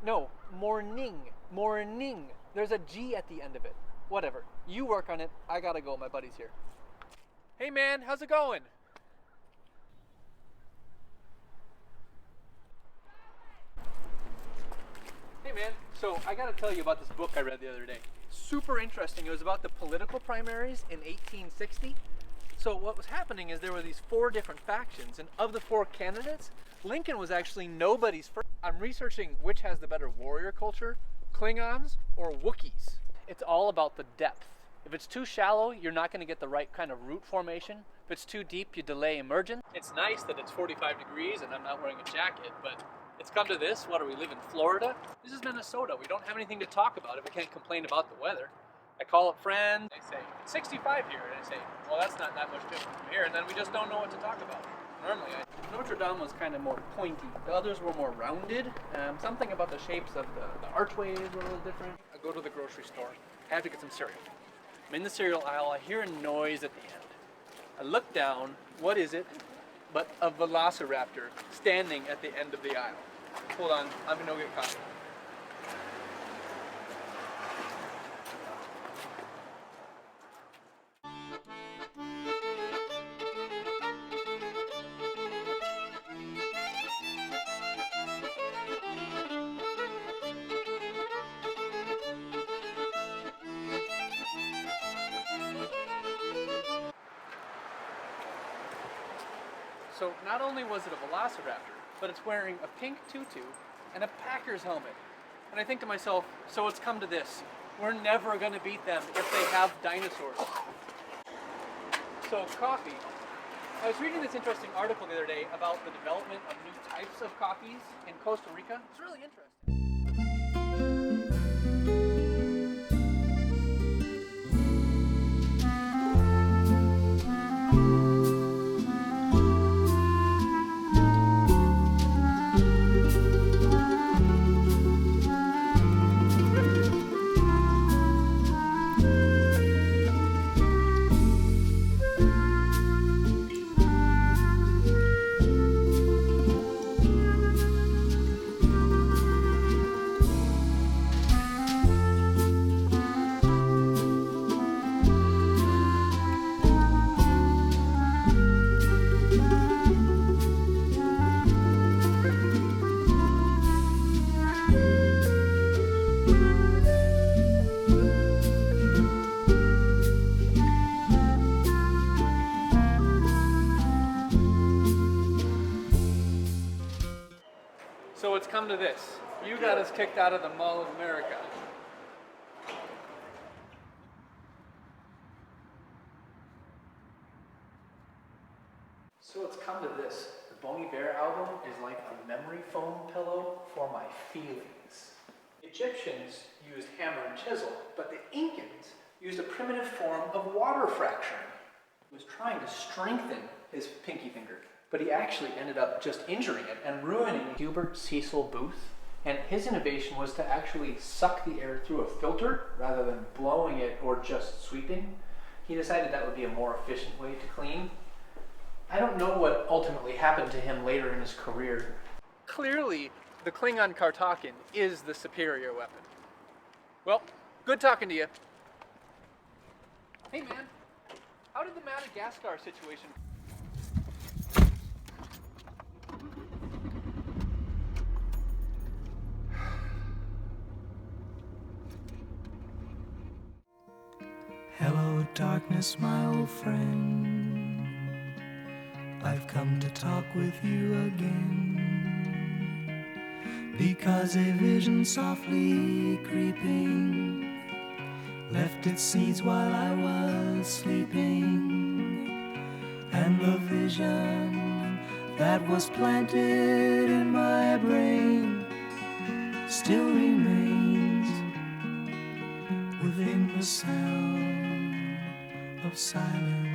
No, morning. Morning. There's a G at the end of it. Whatever. You work on it. I gotta go. My buddy's here. Hey man, how's it going? Hey man, so I gotta tell you about this book I read the other day. Super interesting. It was about the political primaries in 1860. So what was happening is there were these 4 different factions, and of the 4 candidates, Lincoln was actually nobody's first. I'm researching which has the better warrior culture, Klingons or Wookiees. It's all about the depth. If it's too shallow, you're not going to get the right kind of root formation. If it's too deep, you delay emergence. It's nice that it's 45 degrees and I'm not wearing a jacket, but it's come to this. What do we live in, Florida? This is Minnesota. We don't have anything to talk about if we can't complain about the weather. I call up friends, they say, it's 65 here, and I say, well, that's not that much different from here, and then we just don't know what to talk about. Normally, Notre Dame was kind of more pointy. The others were more rounded. Something about the shapes of the archways were a little different. I go to the grocery store. I have to get some cereal. I'm in the cereal aisle. I hear a noise at the end. I look down. What is it but a velociraptor standing at the end of the aisle? Hold on. I'm going to go get coffee. So not only was it a velociraptor, but it's wearing a pink tutu and a Packers helmet. And I think to myself, so it's come to this. We're never going to beat them if they have dinosaurs. So coffee. I was reading this interesting article the other day about the development of new types of coffees in Costa Rica. It's really interesting. So it's come to this. You got us kicked out of the Mall of America. So it's come to this. The Bon Iver album is like a memory foam pillow for my feelings. Egyptians used hammer and chisel, but the Incans used a primitive form of water fracturing. He was trying to strengthen his pinky finger, but he actually ended up just injuring it and ruining Hubert Cecil Booth. And his innovation was to actually suck the air through a filter rather than blowing it or just sweeping. He decided that would be a more efficient way to clean. I don't know what ultimately happened to him later in his career. Clearly, the Klingon Kartakin is the superior weapon. Well, good talking to you. Hey man, how did the Madagascar situation... Hello, darkness, my old friend. I've come to talk with you again, because a vision softly creeping left its seeds while I was sleeping, and the vision that was planted in my brain still remains within the sound of silence.